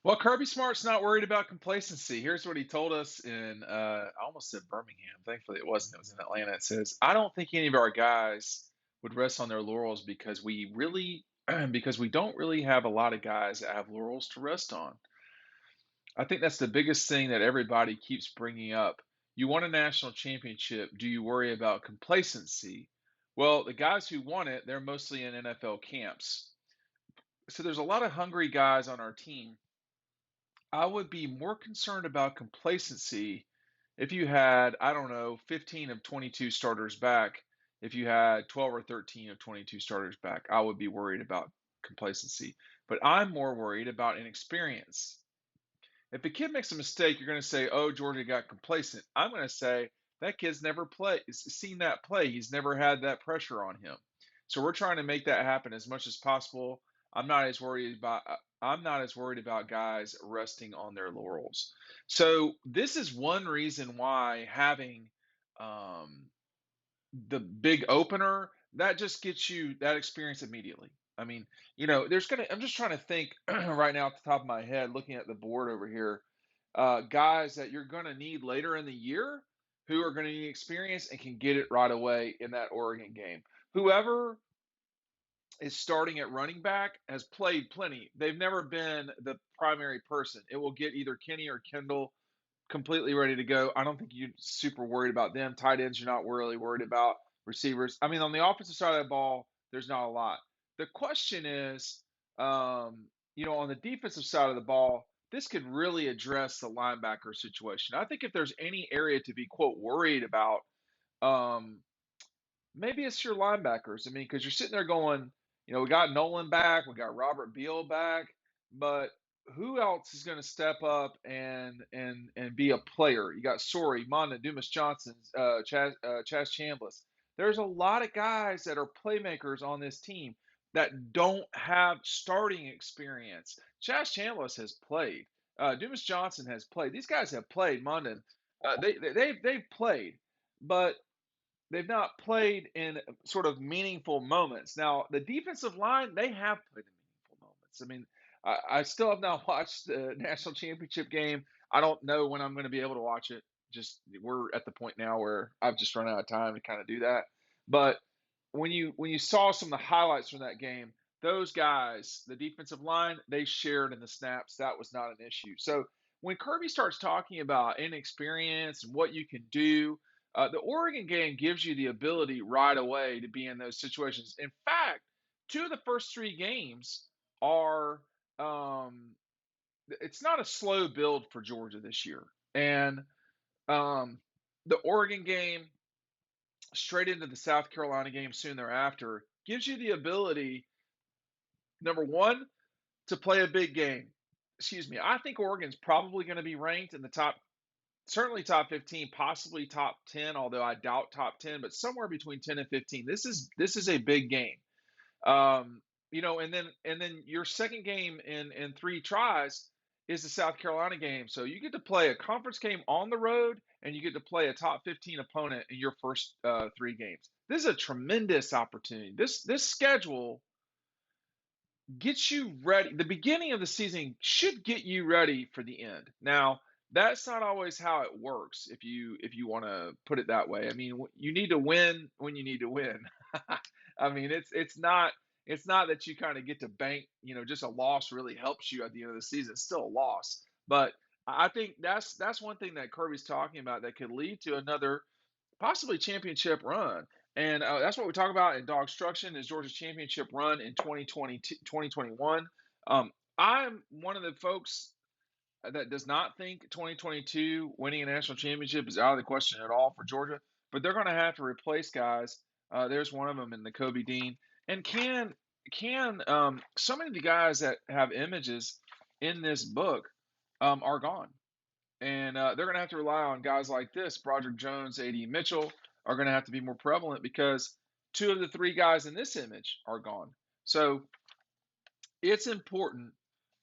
Well, Kirby Smart's not worried about complacency. Here's what he told us in, I almost said Birmingham. Thankfully, it wasn't. It was in Atlanta. It says, "I don't think any of our guys would rest on their laurels because we really, because we don't really have a lot of guys that have laurels to rest on." I think that's the biggest thing that everybody keeps bringing up. You won a national championship. Do you worry about complacency? Well, the guys who won it, they're mostly in NFL camps. So there's a lot of hungry guys on our team. I would be more concerned about complacency if you had, I don't know, 15 of 22 starters back. If you had 12 or 13 of 22 starters back, I would be worried about complacency. But I'm more worried about inexperience. If a kid makes a mistake, you're going to say, "Oh, Georgia got complacent." I'm going to say that kid's never seen that play. He's never had that pressure on him. So we're trying to make that happen as much as possible. I'm not as worried about guys resting on their laurels. So this is one reason why having um, the big opener that just gets you that experience immediately. I mean, I'm just trying to think right now off the top of my head, looking at the board over here, guys that you're going to need later in the year who are going to need experience and can get it right away in that Oregon game. Whoever is starting at running back has played plenty. They've never been the primary person. It will get either Kenny or Kendall completely ready to go. I don't think you're super worried about them. Tight ends, you're not really worried about. Receivers. I mean, on the offensive side of the ball, there's not a lot. The question is, on the defensive side of the ball, this could really address the linebacker situation. I think if there's any area to be, quote, worried about, um, maybe it's your linebackers. I mean, because you're sitting there going, we got Nolan back, we got Robert Beal back, but who else is going to step up and be a player? You got Sorey, Monda, Dumas Johnson, Chaz Chambliss. There's a lot of guys that are playmakers on this team that don't have starting experience. Chaz Chambliss has played. Dumas Johnson has played. These guys have played. Monda, they've played, but they've not played in sort of meaningful moments. Now, the defensive line, they have played in meaningful moments. I mean, I still have not watched the national championship game. I don't know when I'm going to be able to watch it. Just we're at the point now where I've just run out of time to kind of do that. But when you saw some of the highlights from that game, those guys, the defensive line, they shared in the snaps. That was not an issue. So when Kirby starts talking about inexperience and what you can do, the Oregon game gives you the ability right away to be in those situations. In fact, two of the first three games are it's not a slow build for Georgia this year. And um, the Oregon game straight into the South Carolina game soon thereafter gives you the ability, number one, to play a big game. Excuse me. I think Oregon's probably going to be ranked in the top, certainly top 15, possibly top 10, although I doubt top 10, but somewhere between 10 and 15. This is a big game. And then your second game in three tries is the South Carolina game. So you get to play a conference game on the road, and you get to play a top 15 opponent in your first three games. This is a tremendous opportunity. This schedule gets you ready. The beginning of the season should get you ready for the end. Now, that's not always how it works if you want to put it that way. I mean, you need to win when you need to win. I mean, it's not that you kind of get to bank, just a loss really helps you at the end of the season. It's still a loss. But I think that's one thing that Kirby's talking about that could lead to another possibly championship run. And that's what we talk about in Dogstruction is Georgia's championship run in 2020, 2021. I'm one of the folks that does not think 2022 winning a national championship is out of the question at all for Georgia, but they're going to have to replace guys. There's one of them in the Kobe Dean. And so many of the guys that have images in this book are gone. And they're going to have to rely on guys like this. Broderick Jones, A.D. Mitchell are going to have to be more prevalent because two of the three guys in this image are gone. So it's important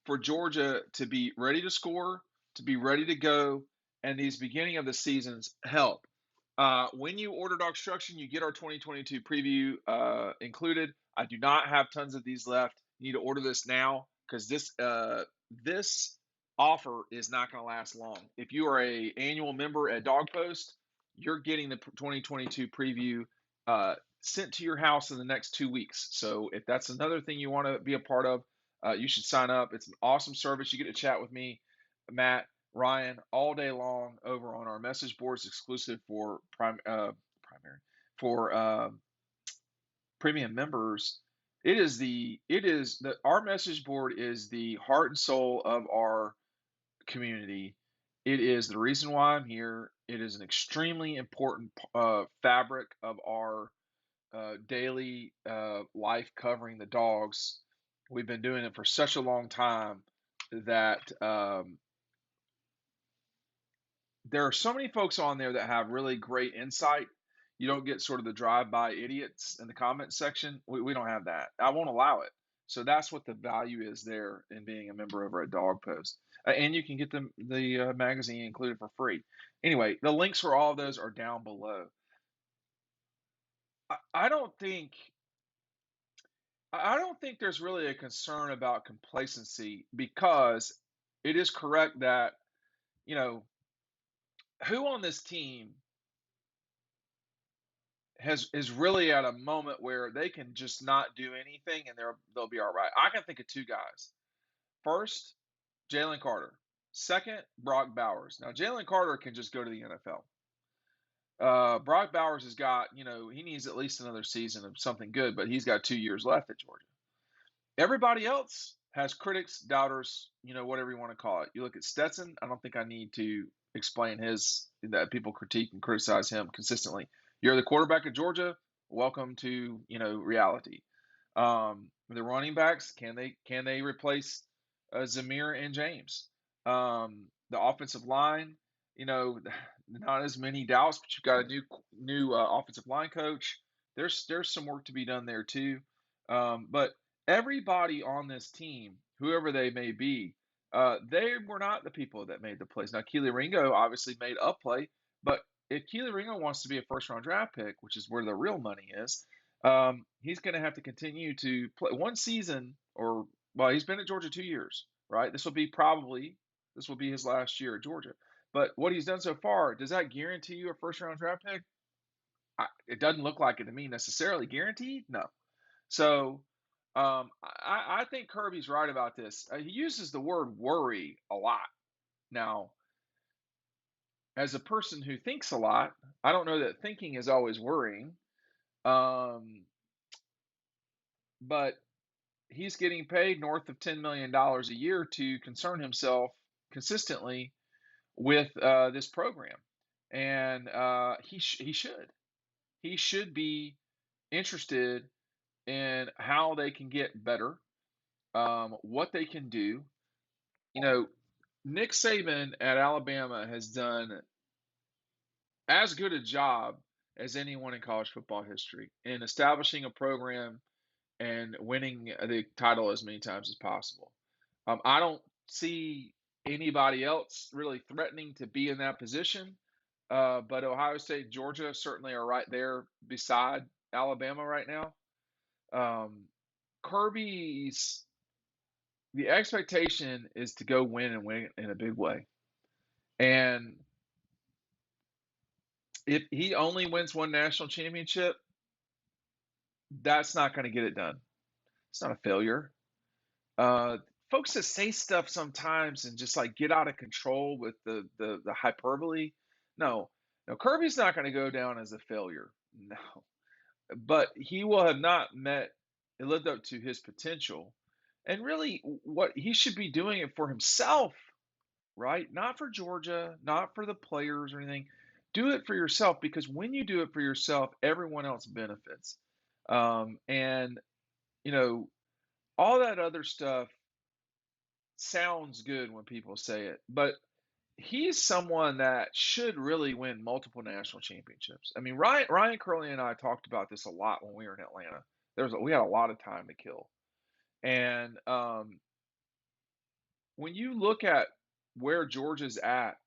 for Georgia to be ready to score, to be ready to go, and these beginning of the seasons help. When you order Dogstruction, you get our 2022 preview included. I do not have tons of these left. You need to order this now because this offer is not going to last long. If you are a annual member at DogPost, you're getting the 2022 preview sent to your house in the next 2 weeks. So if that's another thing you want to be a part of, you should sign up. It's an awesome service. You get to chat with me, Matt, Ryan, all day long over on our message boards, exclusive for primary for premium members. Our message board is the heart and soul of our community. It is the reason why I'm here. It is an extremely important fabric of our daily life covering the dogs. We've been doing it for such a long time that there are so many folks on there that have really great insight. You don't get sort of the drive-by idiots in the comment section. We don't have that. I won't allow it. So that's what the value is there in being a member over at Dog Post. And you can get the magazine included for free. Anyway, the links for all of those are down below. I don't think there's really a concern about complacency, because it is correct that, you know, who on this team is really at a moment where they can just not do anything and they'll be all right. I can think of two guys. First, Jalen Carter. Second, Brock Bowers. Now, Jalen Carter can just go to the NFL. Brock Bowers has got, he needs at least another season of something good, but he's got 2 years left at Georgia. Everybody else has critics, doubters, whatever you want to call it. You look at Stetson. I don't think I need to explain that people critique and criticize him consistently. You're the quarterback of Georgia. Welcome to, reality. The running backs, can they replace Zamir and James? The offensive line, not as many doubts, but you've got a new offensive line coach. There's some work to be done there too. But everybody on this team, whoever they may be, they were not the people that made the plays. Now, Keely Ringo obviously made a play, but if Keely Ringo wants to be a first-round draft pick, which is where the real money is, he's going to have to continue to play one season, he's been at Georgia 2 years, right? This will be his last year at Georgia. But what he's done so far, does that guarantee you a first-round draft pick? It doesn't look like it to me necessarily. Guaranteed? No. So I think Kirby's right about this. He uses the word worry a lot. Now, as a person who thinks a lot, I don't know that thinking is always worrying. But he's getting paid north of $10 million a year to concern himself consistently with this program. And he should. He should be interested in how they can get better, what they can do. Nick Saban at Alabama has done as good a job as anyone in college football history in establishing a program and winning the title as many times as possible. I don't see anybody else really threatening to be in that position, but Ohio State and Georgia certainly are right there beside Alabama right now. The expectation is to go win and win in a big way. And if he only wins one national championship, that's not going to get it done. It's not a failure. Folks that say stuff sometimes and just like get out of control with the hyperbole. No, Kirby's not going to go down as a failure. No, but he will have not lived up to his potential. And really, what he should be doing it for himself, right? Not for Georgia, not for the players or anything. Do it for yourself, because when you do it for yourself, everyone else benefits. And all that other stuff sounds good when people say it, but he's someone that should really win multiple national championships. I mean, Ryan Curley and I talked about this a lot when we were in Atlanta. We had a lot of time to kill. And when you look at where Georgia's at,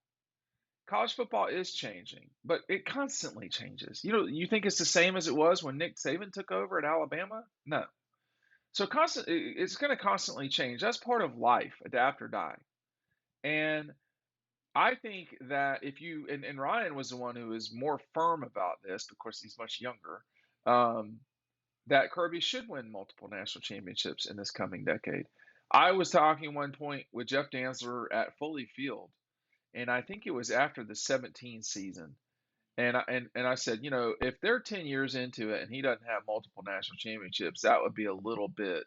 college football is changing, but it constantly changes. You think it's the same as it was when Nick Saban took over at Alabama? No. So it's going to constantly change. That's part of life, adapt or die. And I think that if you and Ryan was the one who was more firm about this, of course he's much younger, um, that Kirby should win multiple national championships in this coming decade. I was talking one point with Jeff Dantzler at Foley Field, and I think it was after the 17 season. And I said, if they're 10 years into it and he doesn't have multiple national championships, that would be a little bit,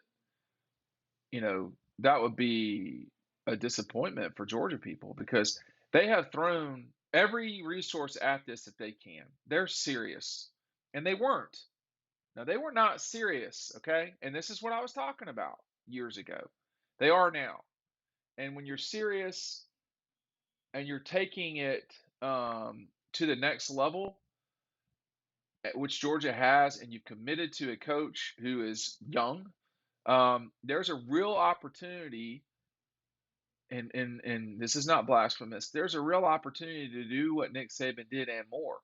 that would be a disappointment for Georgia people because they have thrown every resource at this that they can. They're serious. And they weren't. Now, they were not serious, okay? And this is what I was talking about years ago. They are now. And when you're serious and you're taking it to the next level, which Georgia has, and you've committed to a coach who is young, there's a real opportunity, and this is not blasphemous. There's a real opportunity to do what Nick Saban did and more.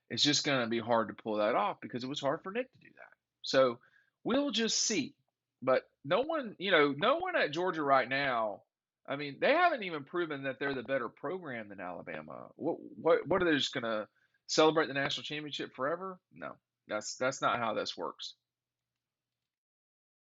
It's just going to be hard to pull that off because it was hard for Nick to do that. So we'll just see. But no one at Georgia right now. I mean, they haven't even proven that they're the better program than Alabama. What are they just going to celebrate the national championship forever? No, that's not how this works.